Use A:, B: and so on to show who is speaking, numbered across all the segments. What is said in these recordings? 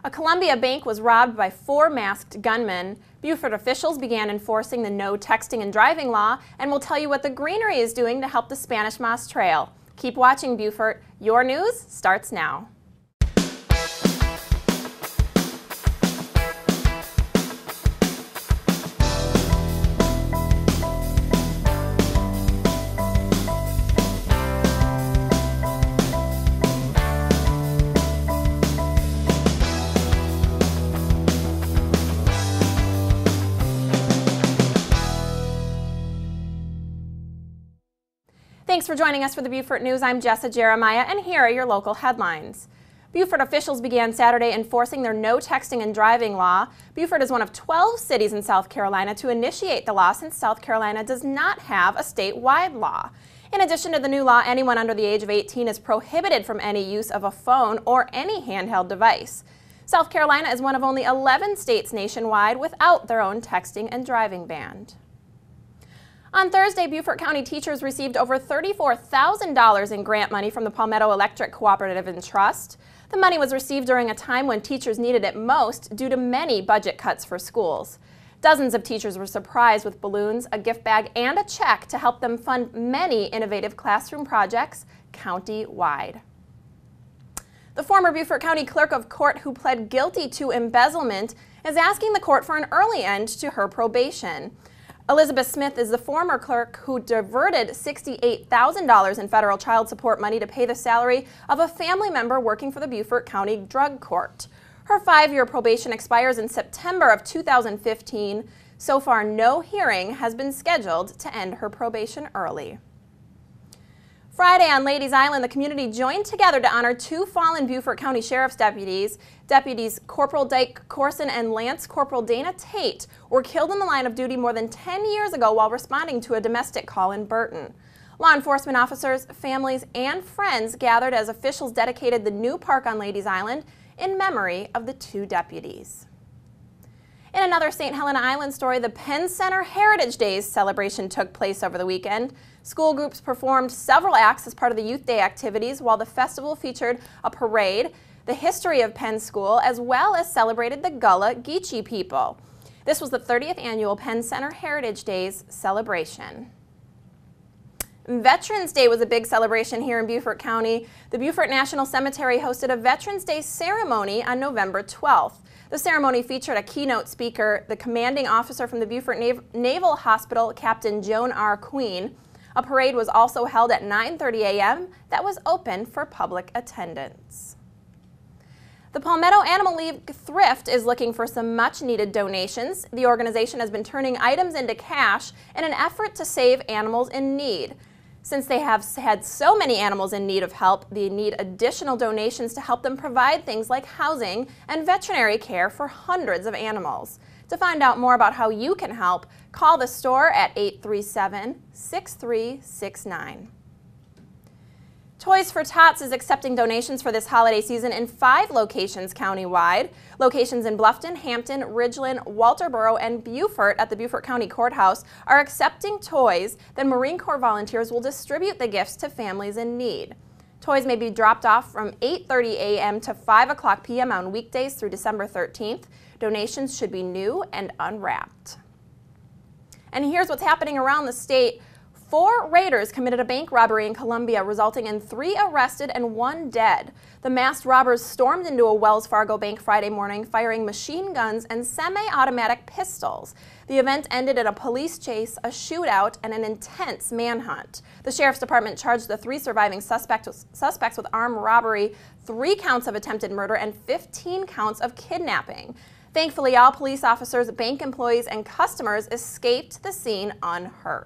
A: A Columbia bank was robbed by 4 masked gunmen. Beaufort officials began enforcing the no texting and driving law, and we'll tell you what the greenery is doing to help the Spanish Moss Trail. Keep watching, Beaufort. Your news starts now. Thanks for joining us for the Beaufort News. I'm Jessa Jeremiah, and here are your local headlines. Beaufort officials began Saturday enforcing their no texting and driving law. Beaufort is one of 12 cities in South Carolina to initiate the law, since South Carolina does not have a statewide law. In addition to the new law, anyone under the age of 18 is prohibited from any use of a phone or any handheld device. South Carolina is one of only 11 states nationwide without their own texting and driving ban. On Thursday, Beaufort County teachers received over $34,000 in grant money from the Palmetto Electric Cooperative and Trust. The money was received during a time when teachers needed it most due to many budget cuts for schools. Dozens of teachers were surprised with balloons, a gift bag, and a check to help them fund many innovative classroom projects county-wide. The former Beaufort County Clerk of Court, who pled guilty to embezzlement, is asking the court for an early end to her probation. Elizabeth Smith is the former clerk who diverted $68,000 in federal child support money to pay the salary of a family member working for the Beaufort County Drug Court. Her 5-year probation expires in September of 2015. So far, no hearing has been scheduled to end her probation early. Friday on Ladies Island, the community joined together to honor 2 fallen Beaufort County Sheriff's deputies. Deputies Corporal Dyke Corson and Lance Corporal Dana Tate were killed in the line of duty more than 10 years ago while responding to a domestic call in Burton. Law enforcement officers, families, and friends gathered as officials dedicated the new park on Ladies Island in memory of the 2 deputies. In another St. Helena Island story, the Penn Center Heritage Days celebration took place over the weekend. School groups performed several acts as part of the Youth Day activities, while the festival featured a parade, the history of Penn School, as well as celebrated the Gullah Geechee people. This was the 30th annual Penn Center Heritage Days celebration. Veterans Day was a big celebration here in Beaufort County. The Beaufort National Cemetery hosted a Veterans Day ceremony on November 12th. The ceremony featured a keynote speaker, the commanding officer from the Beaufort Naval Hospital, Captain Joan R. Queen. A parade was also held at 9:30 a.m. that was open for public attendance. The Palmetto Animal League Thrift is looking for some much-needed donations. The organization has been turning items into cash in an effort to save animals in need. Since they have had so many animals in need of help, they need additional donations to help them provide things like housing and veterinary care for hundreds of animals. To find out more about how you can help, call the store at 837-6369. Toys for Tots is accepting donations for this holiday season in 5 locations countywide. Locations in Bluffton, Hampton, Ridgeland, Walterboro, and Beaufort at the Beaufort County Courthouse are accepting toys. Then Marine Corps volunteers will distribute the gifts to families in need. Toys may be dropped off from 8:30 a.m. to 5:00 p.m. on weekdays through December 13th. Donations should be new and unwrapped. And here's what's happening around the state. 4 raiders committed a bank robbery in Columbia, resulting in 3 arrested and 1 dead. The masked robbers stormed into a Wells Fargo bank Friday morning, firing machine guns and semi-automatic pistols. The event ended in a police chase, a shootout, and an intense manhunt. The Sheriff's Department charged the 3 surviving suspects with armed robbery, 3 counts of attempted murder, and 15 counts of kidnapping. Thankfully, all police officers, bank employees, and customers escaped the scene unhurt.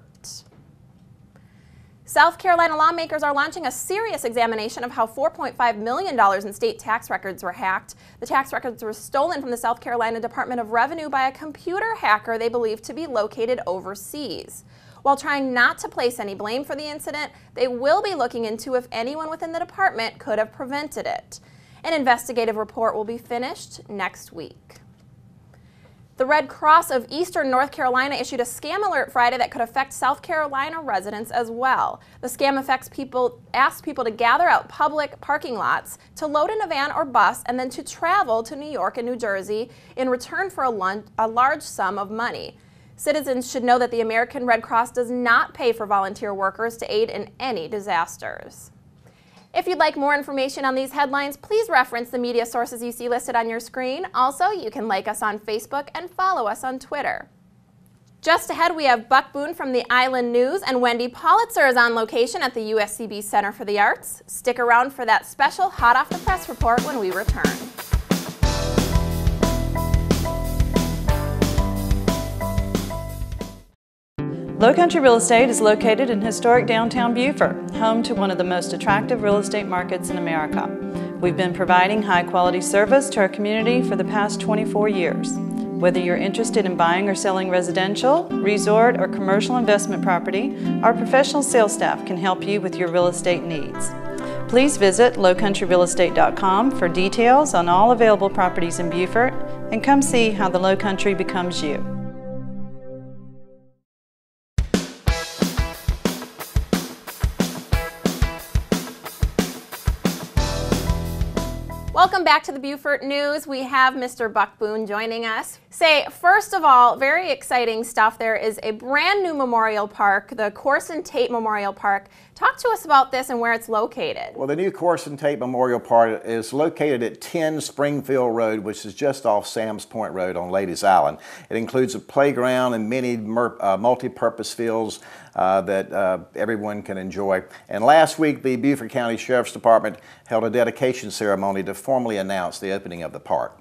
A: South Carolina lawmakers are launching a serious examination of how $4.5 million in state tax records were hacked. The tax records were stolen from the South Carolina Department of Revenue by a computer hacker they believe to be located overseas. While trying not to place any blame for the incident, they will be looking into if anyone within the department could have prevented it. An investigative report will be finished next week. The Red Cross of Eastern North Carolina issued a scam alert Friday that could affect South Carolina residents as well. The scam asks people to gather out public parking lots, to load in a van or bus, and then to travel to New York and New Jersey in return for a large sum of money. Citizens should know that the American Red Cross does not pay for volunteer workers to aid in any disasters. If you'd like more information on these headlines, please reference the media sources you see listed on your screen. Also, you can like us on Facebook and follow us on Twitter. Just ahead, we have Buck Boone from the Island News, and Wendy Pollitzer is on location at the USCB Center for the Arts. Stick around for that special Hot Off the Press report when we return.
B: Lowcountry Real Estate is located in historic downtown Beaufort, home to one of the most attractive real estate markets in America. We've been providing high-quality service to our community for the past 24 years. Whether you're interested in buying or selling residential, resort, or commercial investment property, our professional sales staff can help you with your real estate needs. Please visit lowcountryrealestate.com for details on all available properties in Beaufort, and come see how the Lowcountry becomes you.
A: Welcome back to the Beaufort News. We have Mr. Buck Boone joining us. First of all, very exciting stuff. There is a brand new memorial park, the Corson Tate Memorial Park. Talk to us about this and where it's located.
C: Well, the new Corson Tate Memorial Park is located at 10 Springfield Road, which is just off Sam's Point Road on Ladies Island. It includes a playground and many multi-purpose fields that everyone can enjoy. And last week, the Beaufort County Sheriff's Department held a dedication ceremony to formally announce the opening of the park.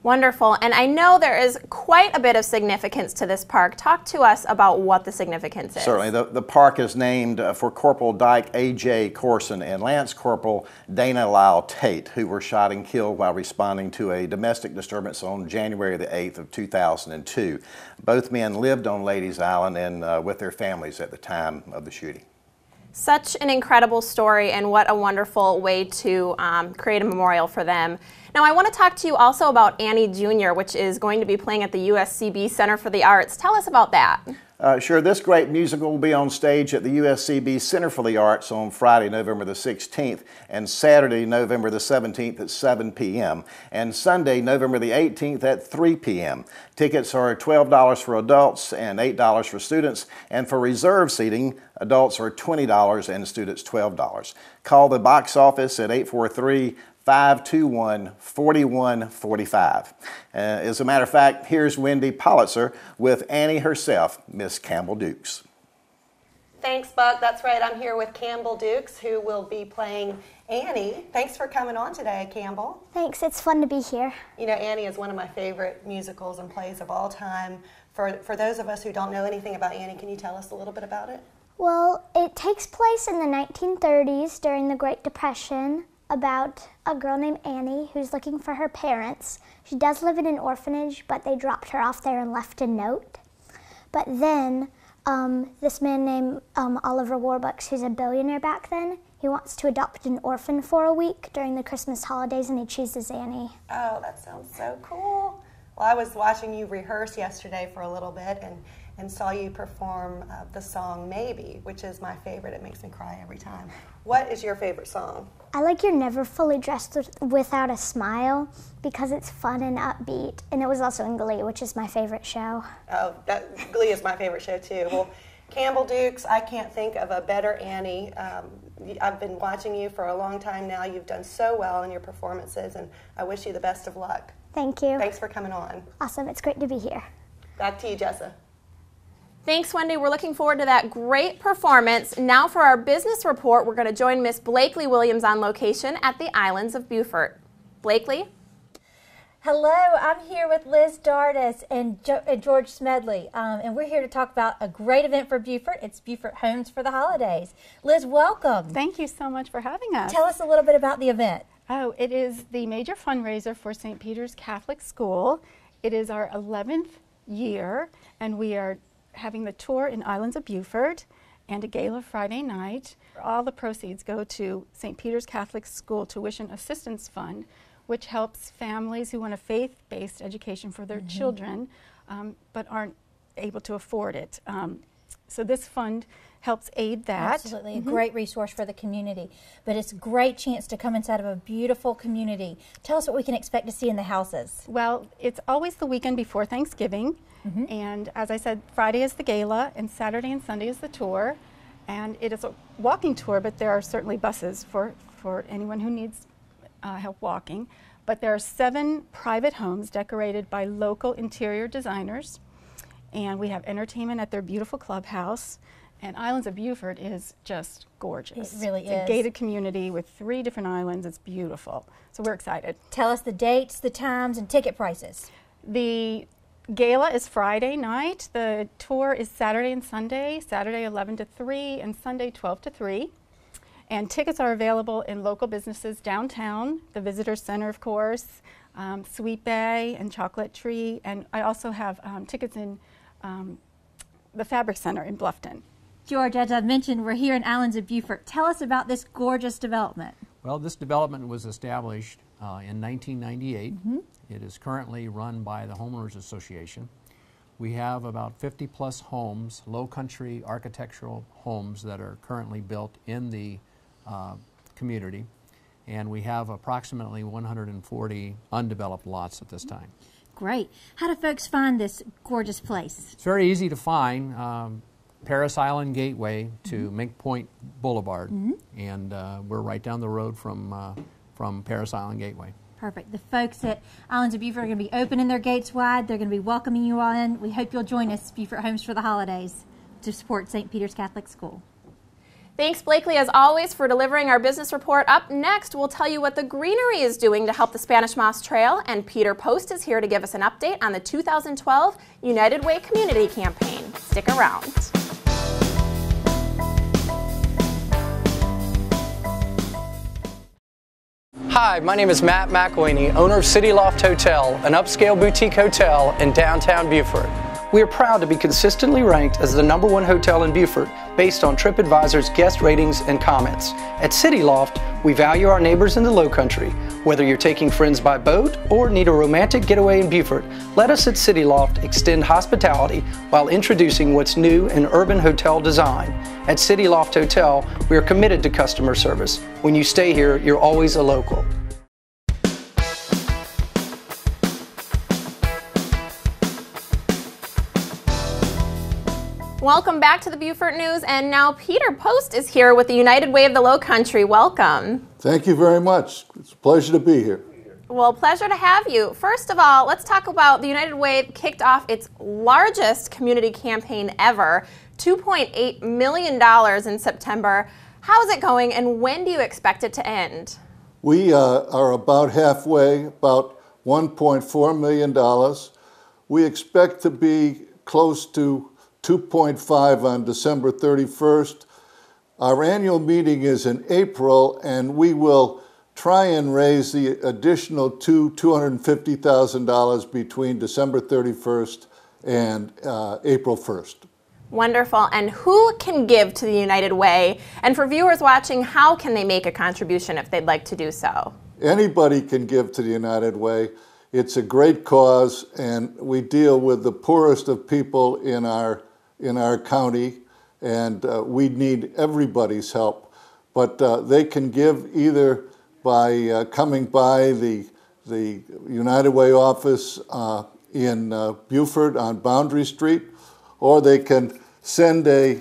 A: Wonderful. And I know there is quite a bit of significance to this park. Talk to us about what the significance is.
C: Certainly. The park is named for Corporal Dyke A.J. Corson and Lance Corporal Dana Lyle Tate, who were shot and killed while responding to a domestic disturbance on January the 8th of 2002. Both men lived on Ladies Island and with their families at the time of the shooting.
A: Such an incredible story, and what a wonderful way to create a memorial for them. Now, I want to talk to you also about Annie Jr., which is going to be playing at the USCB Center for the Arts. Tell us about that.
C: Sure. This great musical will be on stage at the USCB Center for the Arts on Friday, November the 16th, and Saturday, November the 17th at 7 p.m., and Sunday, November the 18th at 3 p.m. Tickets are $12 for adults and $8 for students, and for reserve seating, adults are $20 and students $12. Call the box office at 843-521-4145. As a matter of fact, here's Wendy Pollitzer with Annie herself, Miss Campbell Dukes.
D: Thanks, Buck. That's right. I'm here with Campbell Dukes, who will be playing Annie. Thanks for coming on today, Campbell.
E: Thanks. It's fun to be here.
D: You know, Annie is one of my favorite musicals and plays of all time. For those of us who don't know anything about Annie, can you tell us a little bit about it?
E: Well, it takes place in the 1930s during the Great Depression, about a girl named Annie who's looking for her parents. She does live in an orphanage, but they dropped her off there and left a note. But then this man named Oliver Warbucks, who's a billionaire back then, he wants to adopt an orphan for a week during the Christmas holidays, and he chooses Annie.
D: Oh, that sounds so cool. Well, I was watching you rehearse yesterday for a little bit and saw you perform the song Maybe, which is my favorite. It makes me cry every time. What is your favorite song?
E: I like You're Never Fully Dressed Without a Smile because it's fun and upbeat, and it was also in Glee, which is my favorite show. Oh,
D: Glee is my favorite show too. Well, Campbell Dukes, I can't think of a better Annie. I've been watching you for a long time now. You've done so well in your performances, and I wish you the best of luck.
E: Thank you.
D: Thanks for coming on.
E: Awesome. It's great to be here.
D: Back to you, Jessa.
A: Thanks, Wendy. We're looking forward to that great performance. Now for our business report, we're going to join Miss Blakely Williams on location at the Islands of Beaufort. Blakely?
F: Hello, I'm here with Liz Dardis and George Smedley, and we're here to talk about a great event for Beaufort. It's Beaufort Homes for the Holidays. Liz, welcome.
G: Thank you so much for having us.
F: Tell us a little bit about the event.
G: Oh, it is the major fundraiser for St. Peter's Catholic School. It is our 11th year, and we are having the tour in Islands of Beaufort and a gala Friday night. All the proceeds go to St. Peter's Catholic School Tuition Assistance Fund, which helps families who want a faith-based education for their children but aren't able to afford it. So this fund helps aid that.
F: Absolutely, a great resource for the community. But it's a great chance to come inside of a beautiful community. Tell us what we can expect to see in the houses.
G: Well, it's always the weekend before Thanksgiving. And as I said, Friday is the gala, and Saturday and Sunday is the tour. And it is a walking tour, but there are certainly buses for anyone who needs help walking. But there are 7 private homes decorated by local interior designers. And we have entertainment at their beautiful clubhouse. And Islands of Beaufort is just gorgeous.
F: It really is.
G: It's a gated community with 3 different islands. It's beautiful. So we're excited.
F: Tell us the dates, the times, and ticket prices.
G: The gala is Friday night. The tour is Saturday and Sunday. Saturday 11 to 3 and Sunday 12 to 3. And tickets are available in local businesses downtown, the Visitor Center, of course, Sweet Bay and Chocolate Tree. And I also have tickets in the Fabric Center in Bluffton.
F: George, as I mentioned, we're here in Islands of Beaufort. Tell us about this gorgeous development.
H: Well, this development was established in 1998. It is currently run by the Homeowners Association. We have about 50 plus homes, low country architectural homes that are currently built in the community. And we have approximately 140 undeveloped lots at this time.
F: Great. How do folks find this gorgeous place?
H: It's very easy to find. Paris Island Gateway to Mink Point Boulevard, and we're right down the road from Paris Island Gateway.
F: Perfect. The folks at Islands of Beaufort are going to be opening their gates wide. They're going to be welcoming you all in. We hope you'll join us, Beaufort Homes for the Holidays, to support St. Peter's Catholic School.
A: Thanks, Blakely, as always, for delivering our business report. Up next, we'll tell you what the greenery is doing to help the Spanish Moss Trail, and Peter Post is here to give us an update on the 2012 United Way Community Campaign. Stick around.
I: Hi, my name is Matt McElhaney, owner of City Loft Hotel, an upscale boutique hotel in downtown Beaufort. We are proud to be consistently ranked as the #1 hotel in Beaufort based on TripAdvisor's guest ratings and comments. At City Loft, we value our neighbors in the Lowcountry. Whether you're taking friends by boat or need a romantic getaway in Beaufort, let us at City Loft extend hospitality while introducing what's new in urban hotel design. At City Loft Hotel, we are committed to customer service. When you stay here, you're always a local.
A: Welcome back to the Beaufort News, and now Peter Post is here with the United Way of the Lowcountry. Welcome.
J: Thank you very much. It's a pleasure to be here.
A: Well, pleasure to have you. First of all, let's talk about the United Way kicked off its largest community campaign ever, $2.8 million in September. How's it going, and when do you expect it to end?
J: We are about halfway, about $1.4 million. We expect to be close to 2.5 on December 31st. Our annual meeting is in April, and we will try and raise the additional $250,000 between December 31st and April 1st.
A: Wonderful. And who can give to the United Way? And for viewers watching, how can they make a contribution if they'd like to do so?
J: Anybody can give to the United Way. It's a great cause, and we deal with the poorest of people in our county, and we need everybody's help. But they can give either by coming by the United Way office in Beaufort on Boundary Street, or they can send a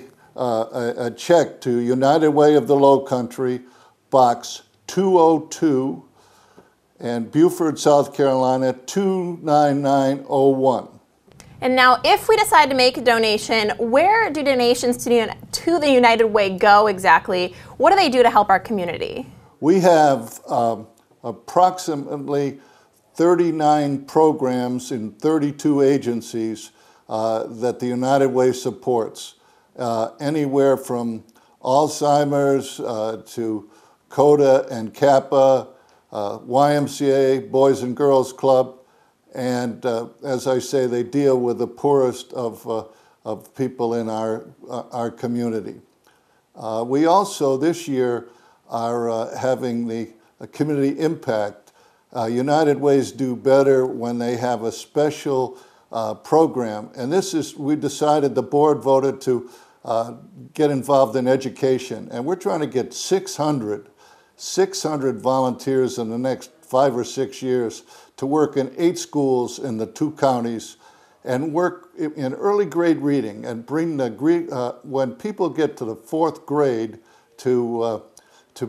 J: check to United Way of the Lowcountry, Box 202, and Beaufort, South Carolina 29901.
A: And now, if we decide to make a donation, where do donations to the United Way go exactly? What do they do to help our community?
J: We have approximately 39 programs in 32 agencies that the United Way supports, anywhere from Alzheimer's to CODA and Kappa, YMCA, Boys and Girls Club, and as I say, they deal with the poorest of people in our community. We also, this year, are having the community impact. United Ways do better when they have a special program. And we decided, the board voted to get involved in education. And we're trying to get 600 volunteers in the next 5 or 6 years to work in 8 schools in the 2 counties and work in early grade reading and bring when people get to the 4th grade to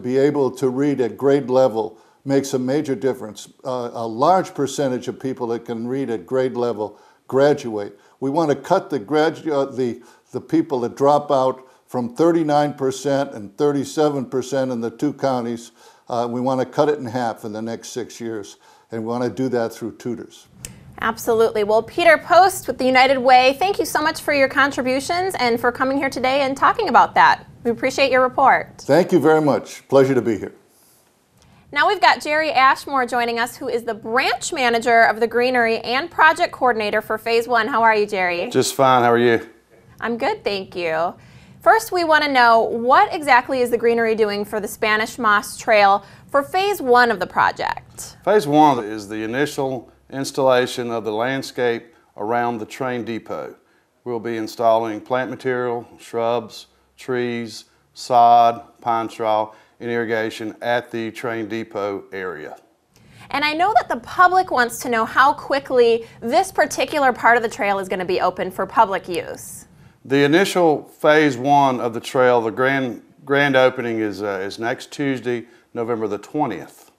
J: be able to read at grade level makes a major difference. A large percentage of people that can read at grade level graduate. We want to cut the people that drop out from 39% and 37% in the 2 counties. We want to cut it in half in the next 6 years, and we want to do that through tutors.
A: Absolutely. Well, Peter Post with the United Way, thank you so much for your contributions and for coming here today and talking about that. We appreciate your report.
J: Thank you very much. Pleasure to be here.
A: Now we've got Jerry Ashmore joining us, who is the branch manager of the Greenery and project coordinator for Phase 1. How are you, Jerry?
K: Just fine. How are you?
A: I'm good, thank you. First, we want to know, what exactly is the Greenery doing for the Spanish Moss Trail for Phase 1 of the project?
K: Phase 1 is the initial installation of the landscape around the train depot. We'll be installing plant material, shrubs, trees, sod, pine straw, and irrigation at the train depot area.
A: And I know that the public wants to know how quickly this particular part of the trail is going to be open for public use.
K: The initial Phase 1 of the trail, the grand opening is next Tuesday, November the 20th.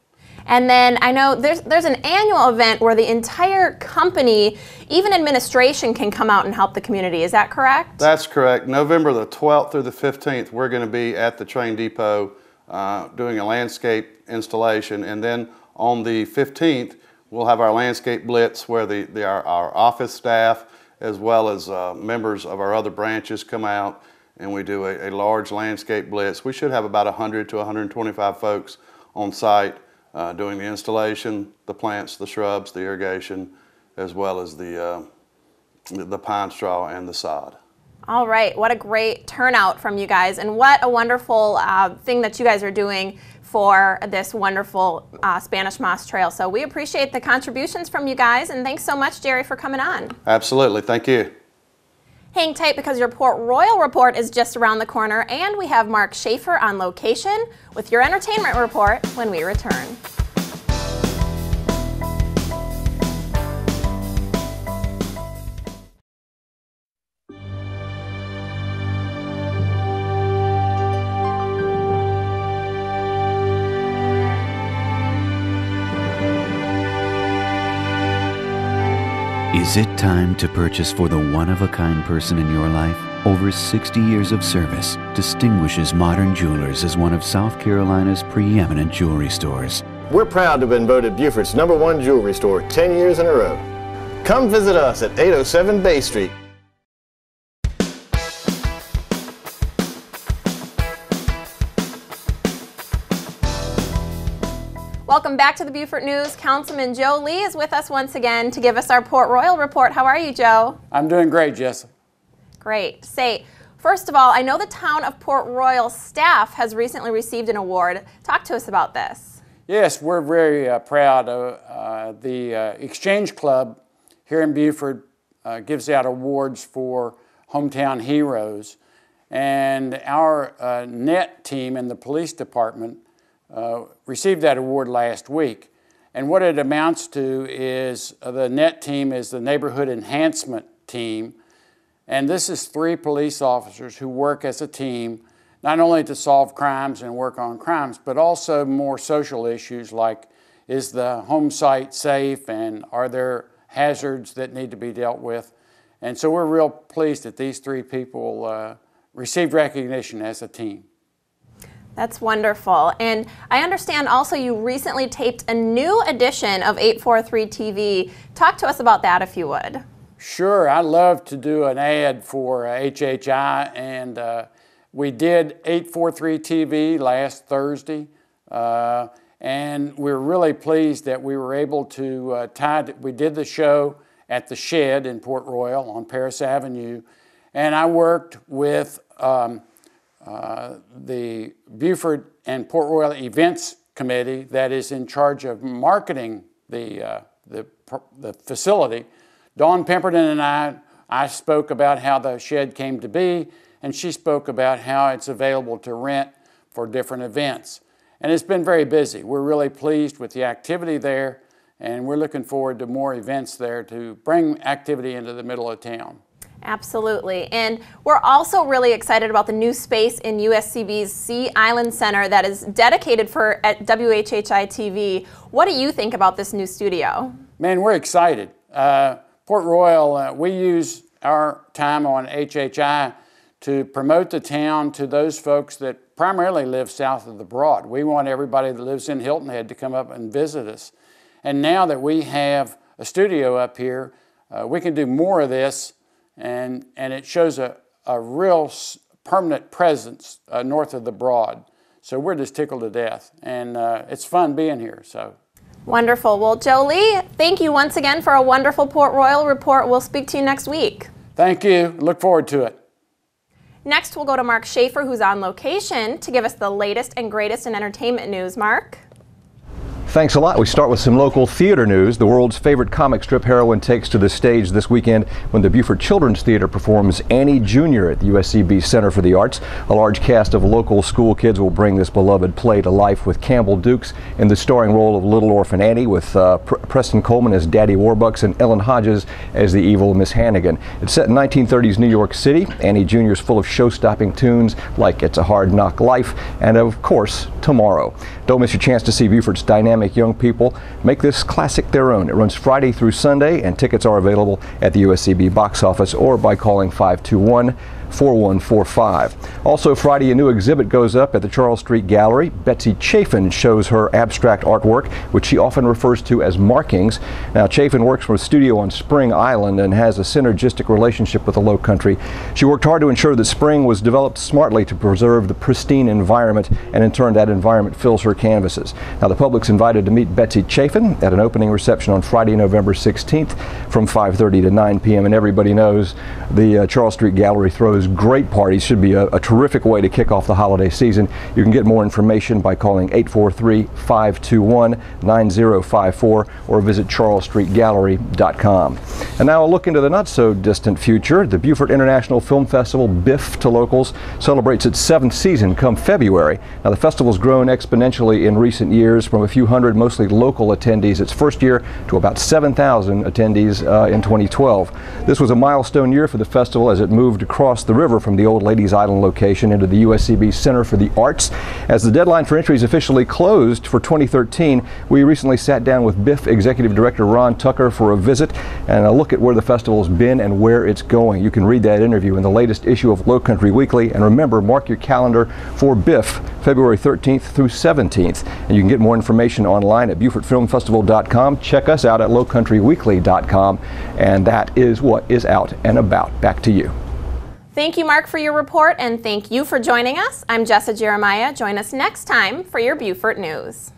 A: And then I know there's an annual event where the entire company, even administration, can come out and help the community. Is that correct?
K: That's correct. November the 12th through the 15th, we're going to be at the train depot doing a landscape installation. And then on the 15th, we'll have our landscape blitz where our office staff as well as members of our other branches come out, and we do a large landscape blitz. We should have about 100 to 125 folks on site doing the installation, the plants, the shrubs, the irrigation, as well as the pine straw and the sod.
A: All right, what a great turnout from you guys, and what a wonderful thing that you guys are doing for this wonderful Spanish Moss Trail. So we appreciate the contributions from you guys, and thanks so much, Jerry, for coming on.
K: Absolutely, thank you.
A: Hang tight, because your Port Royal report is just around the corner, and we have Mark Shaffer on location with your entertainment report when we return.
L: Is it time to purchase for the one-of-a-kind person in your life? Over 60 years of service distinguishes Modern Jewelers as one of South Carolina's preeminent jewelry stores.
M: We're proud to have been voted Beaufort's #1 jewelry store 10 years in a row. Come visit us at 807 Bay Street.
A: Welcome back to the Beaufort News. Councilman Joe Lee is with us once again to give us our Port Royal report. How are you, Joe?
N: I'm doing great, Jessa.
A: Great. First of all, I know the town of Port Royal staff has recently received an award. Talk to us about this.
N: Yes, we're very proud of the Exchange Club here in Beaufort gives out awards for hometown heroes, and our NET team in the police department received that award last week. And what it amounts to is the NET team is the Neighborhood Enhancement Team. And this is 3 police officers who work as a team, not only to solve crimes and work on crimes, but also more social issues like, is the home site safe, and are there hazards that need to be dealt with? And so we're real pleased that these 3 people received recognition as a team.
A: That's wonderful. And I understand also you recently taped a new edition of 843 TV. Talk to us about that, if you would.
N: Sure. I love to do an ad for HHI, and we did 843 TV last Thursday, and we're really pleased that we were able to we did the show at the Shed in Port Royal on Paris Avenue, and I worked with the Beaufort and Port Royal Events Committee that is in charge of marketing the facility Dawn Pemberton and I spoke about how the shed came to be, and she spoke about how it's available to rent for different events. And it's been very busy. We're really pleased with the activity there, and we're looking forward to more events there to bring activity into the middle of town.
A: Absolutely. And we're also really excited about the new space in USCB's Sea Island Center that is dedicated at WHHI-TV. What do you think about this new studio?
N: Man, we're excited. Port Royal, we use our time on HHI to promote the town to those folks that primarily live south of the Broad. We want everybody that lives in Hilton Head to come up and visit us. And now that we have a studio up here, we can do more of this, and it shows a real permanent presence north of the Broad. So we're just tickled to death, and it's fun being here. So.
A: Wonderful. Well, Jolie, thank you once again for a wonderful Port Royal report. We'll speak to you next week.
N: Thank you. Look forward to it.
A: Next, we'll go to Mark Shaffer, who's on location to give us the latest and greatest in entertainment news. Mark?
O: Thanks a lot. We start with some local theater news. The world's favorite comic strip heroine takes to the stage this weekend when the Beaufort Children's Theater performs Annie Jr. at the USCB Center for the Arts. A large cast of local school kids will bring this beloved play to life, with Campbell Dukes in the starring role of Little Orphan Annie, with Preston Coleman as Daddy Warbucks and Ellen Hodges as the evil Miss Hannigan. It's set in 1930s New York City. Annie Jr. is full of show-stopping tunes like It's a Hard Knock Life and, of course, Tomorrow. Don't miss your chance to see Beaufort's dynamic young people make this classic their own. It runs Friday through Sunday, and tickets are available at the USCB box office or by calling 521-4145. Also Friday, a new exhibit goes up at the Charles Street Gallery. Betsy Chafin shows her abstract artwork, which she often refers to as markings. Now, Chafin works from a studio on Spring Island and has a synergistic relationship with the Low Country. She worked hard to ensure that Spring was developed smartly to preserve the pristine environment, and in turn that environment fills her canvases. Now, the public's invited to meet Betsy Chafin at an opening reception on Friday, November 16th from 5:30 to 9 p.m. And everybody knows the Charles Street Gallery throws great parties. Should be a terrific way to kick off the holiday season. You can get more information by calling 843-521-9054 or visit charlesstreetgallery.com. And now a look into the not so distant future. The Beaufort International Film Festival, BIFF to locals, celebrates its 7th season come February. Now, the festival's grown exponentially in recent years, from a few hundred mostly local attendees its first year to about 7,000 attendees in 2012. This was a milestone year for the festival as it moved across the river from the old Ladies Island location into the USCB Center for the Arts. As the deadline for entries officially closed for 2013, we recently sat down with BIFF Executive Director Ron Tucker for a visit and a look at where the festival's been and where it's going. You can read that interview in the latest issue of Low Country Weekly, and remember, mark your calendar for BIFF, February 13th through 17th. And you can get more information online at BeaufortFilmFestival.com. Check us out at LowCountryWeekly.com. And that is what is out and about. Back to you.
A: Thank you, Mark, for your report, and thank you for joining us. I'm Jessa Jeremiah. Join us next time for your Beaufort News.